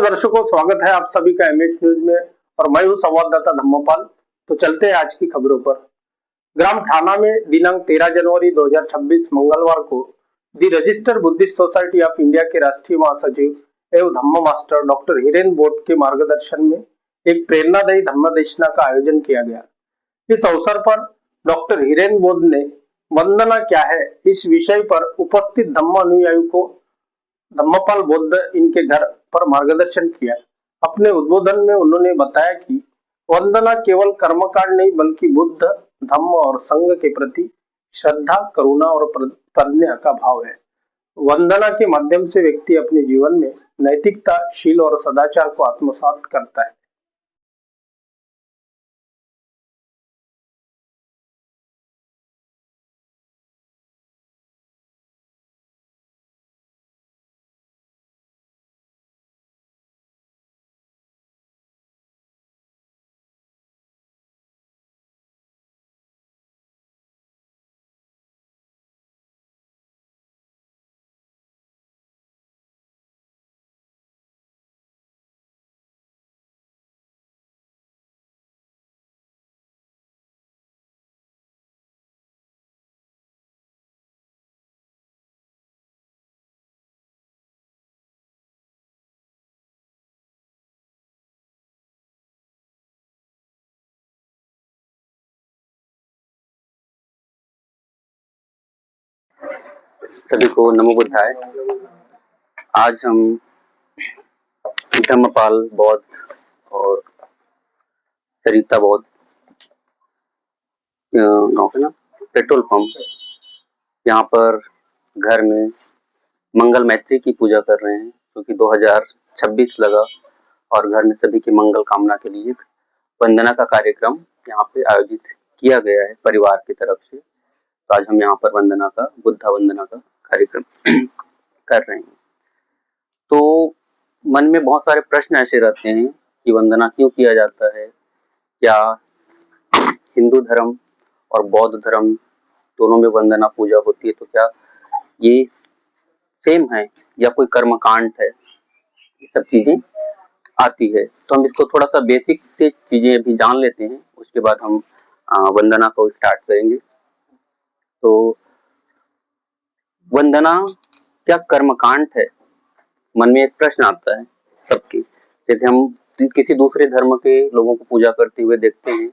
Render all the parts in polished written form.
दर्शकों, स्वागत है आप सभी का एमएच न्यूज में। और मैं हूं संवाददाता धम्मपाल। तो चलते हैं आज की खबरों पर। ग्राम ठाना में दिनांक 13 जनवरी 2026 मंगलवार को the register Buddhist society of India के राष्ट्रीय महासचिव एवं धम्म मास्टर डॉक्टर हिरेन बोध के मार्गदर्शन में एक प्रेरणादायी धम्म देशना का आयोजन किया गया। इस अवसर पर डॉक्टर हिरेन बोध ने वंदना क्या है इस विषय पर उपस्थित धम्म अनुयायियों को धम्मपाल बौद्ध इनके घर पर मार्गदर्शन किया। अपने उद्बोधन में उन्होंने बताया कि वंदना केवल कर्मकांड नहीं बल्कि बुद्ध, धम्म और संघ के प्रति श्रद्धा, करुणा और प्रज्ञा का भाव है। वंदना के माध्यम से व्यक्ति अपने जीवन में नैतिकता, शील और सदाचार को आत्मसात करता है। सभी को नमो बुद्धाय। आज हम धम्मपाल बौद्ध और सरिता बौद्ध गांव पे ना पेट्रोल पंप यहाँ पर घर में मंगल मैत्री की पूजा कर रहे हैं, क्योंकि 2026 लगा और घर में सभी की मंगल कामना के लिए वंदना का कार्यक्रम यहाँ पे आयोजित किया गया है परिवार की तरफ से। तो आज हम यहाँ पर वंदना का, बुद्धा वंदना का कार्यक्रम कर रहे हैं। तो मन में बहुत सारे प्रश्न ऐसे रहते हैं कि वंदना क्यों किया जाता है, क्या हिंदू धर्म और बौद्ध धर्म दोनों में वंदना पूजा होती है, तो क्या ये सेम है या कोई कर्मकांड है, ये सब चीजें आती है। तो हम इसको थोड़ा सा बेसिक से चीजें अभी जान लेते हैं, उसके बाद हम वंदना को स्टार्ट करेंगे। तो वंदना क्या कर्मकांड है? मन में एक प्रश्न आता है सबके। जैसे हम किसी दूसरे धर्म के लोगों को पूजा करते हुए देखते हैं,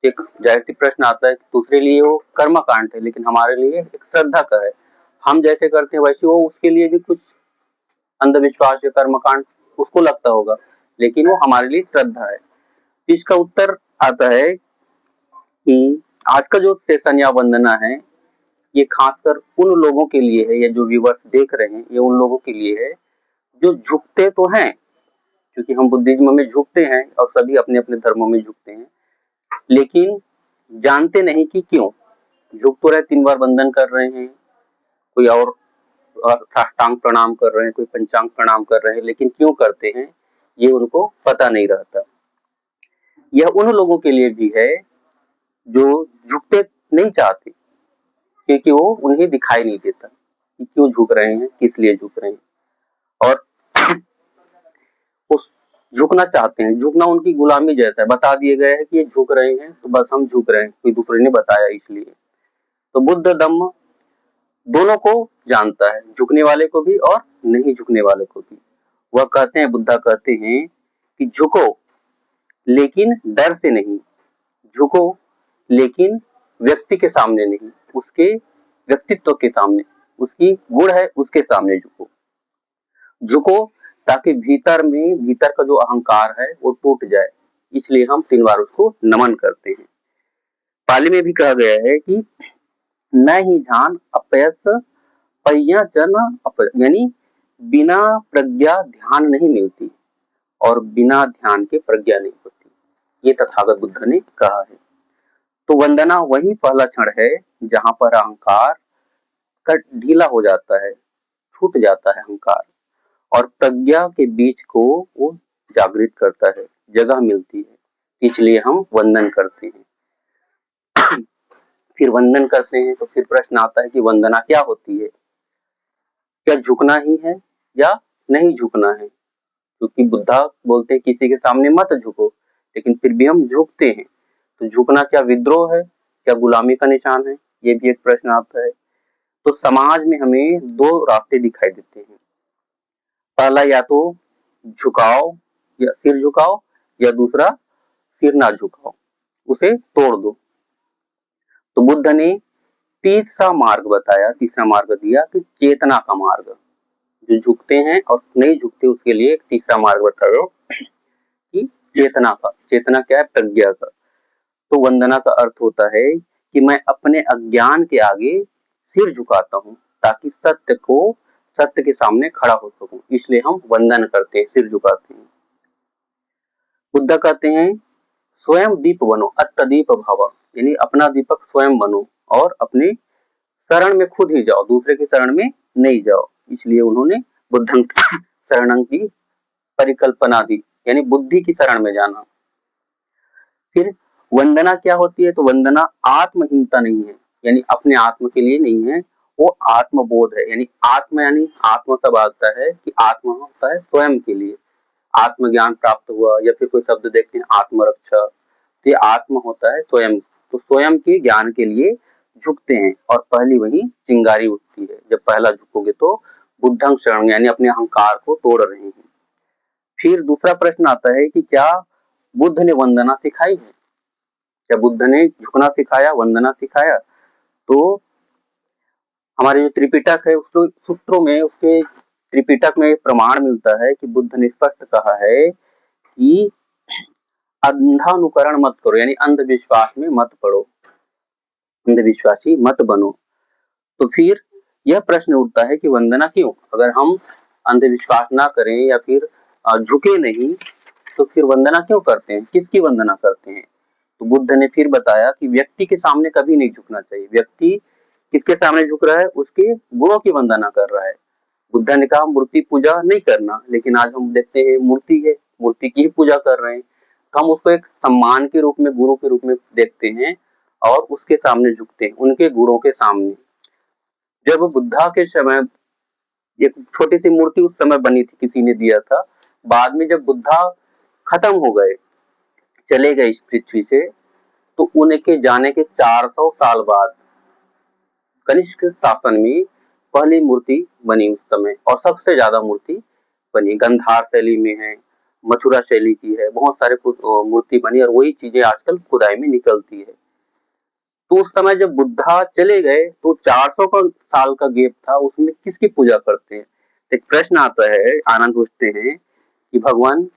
एक डायरेक्ट प्रश्न आता है कि दूसरे लिए वो कर्मकांड है, लेकिन हमारे लिए एक श्रद्धा का है। हम जैसे करते हैं वैसे वो उसके लिए भी कुछ अंधविश्वास या कर्मकांड उसको लगता होगा, लेकिन वो हमारे लिए श्रद्धा है। इसका उत्तर आता है कि आज का जो सेशन या वंदना है, ये खासकर उन लोगों के लिए है, या जो व्यूअर्स देख रहे हैं, ये उन लोगों के लिए है जो झुकते तो हैं, क्योंकि हम बुद्धिज्म में झुकते हैं और सभी अपने अपने धर्मों में झुकते हैं, लेकिन जानते नहीं कि क्यों झुक तो रहे, 3 बार वंदन कर रहे हैं, कोई और साष्टांग प्रणाम कर रहे हैं, कोई पंचांग प्रणाम कर रहे हैं, लेकिन क्यों करते हैं ये उनको पता नहीं रहता। यह उन लोगों के लिए भी है जो झुकते नहीं चाहते, क्योंकि वो उन्हें दिखाई नहीं देता कि क्यों झुक रहे हैं, किस लिए झुक रहे हैं, और उस झुकना चाहते हैं। झुकना उनकी गुलामी जैसा है, बता दिए गए है कि ये झुक रहे हैं तो बस हम झुक रहे हैं, कोई दूसरे ने बताया इसलिए। तो बुद्ध धम्म दोनों को जानता है, झुकने वाले को भी और नहीं झुकने वाले को भी। वह कहते हैं, बुद्धा कहते हैं कि झुको लेकिन डर से नहीं, झुको लेकिन व्यक्ति के सामने नहीं, उसके व्यक्तित्व के सामने, उसकी गुण है उसके सामने झुको। झुको ताकि भीतर का जो अहंकार है वो टूट जाए, इसलिए हम 3 बार उसको नमन करते हैं। पाली में भी कहा गया है कि न ही ध्यान अपयस पय्या जन, यानी बिना प्रज्ञा ध्यान नहीं मिलती और बिना ध्यान के प्रज्ञा नहीं होती, ये तथागत बुद्ध ने कहा है। तो वंदना वही पहला क्षण है जहां पर अहंकार का ढीला हो जाता है, छूट जाता है अहंकार, और प्रज्ञा के बीच को वो जागृत करता है, जगह मिलती है, इसलिए हम वंदन करते हैं। फिर वंदन करते हैं तो फिर प्रश्न आता है कि वंदना क्या होती है, क्या झुकना ही है या नहीं झुकना है? क्योंकि बुद्धा बोलते हैं किसी के सामने मत झुको, लेकिन फिर भी हम झुकते हैं। तो झुकना क्या विद्रोह है, क्या गुलामी का निशान है, ये भी एक प्रश्न आता है। तो समाज में हमें दो रास्ते दिखाई देते हैं। पहला या तो झुकाओ या सिर झुकाओ, या दूसरा सिर ना झुकाओ, उसे तोड़ दो। तो बुद्ध ने तीसरा मार्ग बताया, तीसरा मार्ग दिया कि चेतना का मार्ग। जो झुकते हैं और नहीं झुकते उसके लिए एक तीसरा मार्ग बता रहा हूं कि चेतना का। चेतना क्या है? प्रज्ञा का। तो वंदना का अर्थ होता है कि मैं अपने अज्ञान के आगे सिर झुकाता हूं ताकि सत्य के सामने खड़ा हो सकूं, इसलिए हम वंदन करते हैं, सिर झुकाते हैं। बुद्ध कहते हैं स्वयं दीप बनो, अत्तदीप भव, यानी अपना दीपक स्वयं बनो और अपने शरण में खुद ही जाओ, दूसरे की शरण में नहीं जाओ। इसलिए उन्होंने बुद्धं शरणं की परिकल्पना दी, यानी बुद्धि की शरण में जाना। फिर वंदना क्या होती है? तो वंदना आत्महीनता नहीं है, यानी अपने आत्म के लिए नहीं है, वो आत्मबोध है। यानी आत्म सब आता है कि आत्मा होता है स्वयं के लिए, आत्मज्ञान प्राप्त हुआ, या फिर कोई शब्द देखते हैं आत्मरक्षा, तो ये आत्म होता है स्वयं। तो स्वयं के ज्ञान के लिए झुकते हैं और पहली वही चिंगारी उठती है। जब पहला झुकोगे तो बुद्धं शरण, यानी अपने अहंकार को तोड़ रहे हैं। फिर दूसरा प्रश्न आता है कि क्या बुद्ध ने वंदना सिखाई है? क्या बुद्ध ने झुकना सिखाया, वंदना सिखाया? तो हमारे जो त्रिपिटक है उसके सूत्रों में, उसके त्रिपिटक में प्रमाण मिलता है कि बुद्ध ने स्पष्ट कहा है कि अंधानुकरण मत करो, यानी अंधविश्वास में मत पड़ो, अंधविश्वासी मत बनो। तो फिर यह प्रश्न उठता है कि वंदना क्यों? अगर हम अंधविश्वास ना करें या फिर झुके नहीं, तो फिर वंदना क्यों करते हैं? किसकी वंदना करते हैं? तो बुद्ध ने फिर बताया कि व्यक्ति के सामने कभी नहीं झुकना चाहिए। व्यक्ति किसके सामने झुक रहा है? उसके गुणों की वंदना कर रहा है। बुद्ध ने कहा मूर्ति पूजा नहीं करना, लेकिन आज हम देखते हैं मूर्ति है, मूर्ति की पूजा कर रहे हैं। तो हम उसको एक सम्मान के रूप में, गुरु के रूप में देखते हैं और उसके सामने झुकते हैं, उनके गुणों के सामने। जब बुद्धा के समय एक छोटी सी मूर्ति उस समय बनी थी, किसी ने दिया था। बाद में जब बुद्धा खत्म हो गए, चले गए इस पृथ्वी से, तो उनके जाने के 400 साल बाद कनिष्क शासन में पहली मूर्ति बनी उस समय, और सबसे ज्यादा मूर्ति बनी। गंधार शैली में है, मथुरा शैली की है, बहुत सारे मूर्ति बनी, और वही चीजें आजकल खुदाई में निकलती है। तो उस समय जब बुद्धा चले गए तो 400 साल का गैप था, उसमें किसकी पूजा करते हैं? एक प्रश्न आता है, आनंद पूछते हैं कि भगवान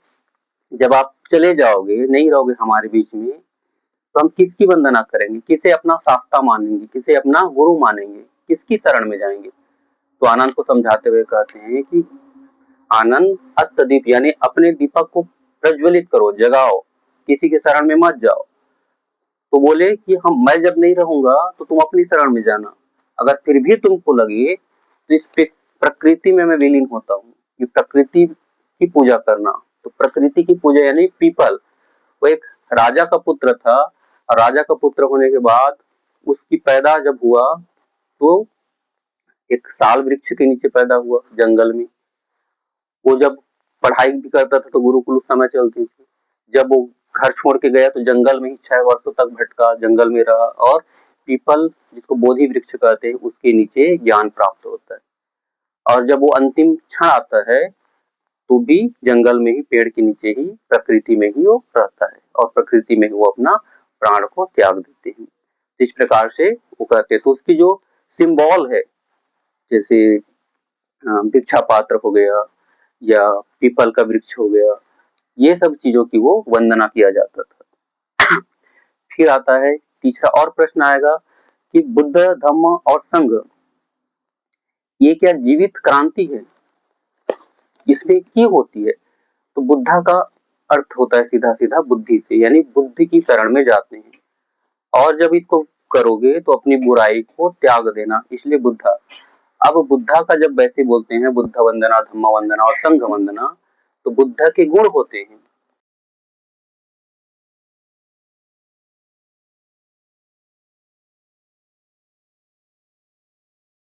जब आप चले जाओगे, नहीं रहोगे हमारे बीच में, तो हम किसकी वंदना करेंगे? किसे अपना शास्ता मानेंगे? किसे अपना गुरु मानेंगे? किसकी शरण में जाएंगे? तो आनंद को समझाते हुए कहते हैं कि आनंद अत्तदीप, यानी अपने दीपक को प्रज्वलित करो, जगाओ, किसी के शरण में मत जाओ। तो बोले कि मैं जब नहीं रहूंगा तो तुम अपनी शरण में जाना। अगर फिर भी तुमको लगे तो इस प्रकृति में मैं विलीन होता हूँ। ये प्रकृति की पूजा करना, तो प्रकृति की पूजा यानी पीपल। वो एक राजा का पुत्र था, और राजा का पुत्र होने के बाद उसकी पैदा जब हुआ तो एक साल वृक्ष के नीचे पैदा हुआ, जंगल में। वो जब पढ़ाई भी करता था तो गुरुकुल उस समय चलती थी। जब वो घर छोड़ के गया तो जंगल में ही 6 वर्षों तक भटका, जंगल में रहा, और पीपल जिसको बोधि वृक्ष कहते हैं उसके नीचे ज्ञान प्राप्त होता है। और जब वो अंतिम क्षण आता है तो भी जंगल में ही, पेड़ के नीचे ही, प्रकृति में ही वो रहता है, और प्रकृति में ही वो अपना प्राण को त्याग देते हैं। इस प्रकार से वो कहते हैं। तो उसकी जो सिंबल है, जैसे भिक्षा पात्र हो गया या पीपल का वृक्ष हो गया, ये सब चीजों की वो वंदना किया जाता था। फिर आता है तीसरा और प्रश्न आएगा कि बुद्ध, धम्म और संघ ये क्या जीवित क्रांति है? इसमें क्यों होती है? तो बुद्धा का अर्थ होता है सीधा सीधा बुद्धि से, यानी बुद्धि की शरण में जाते हैं, और जब इसको करोगे तो अपनी बुराई को त्याग देना, इसलिए बुद्धा। अब बुद्धा का जब वैसे बोलते हैं बुद्ध वंदना, धम्म वंदना और संघ वंदना, तो बुद्ध के गुण होते हैं,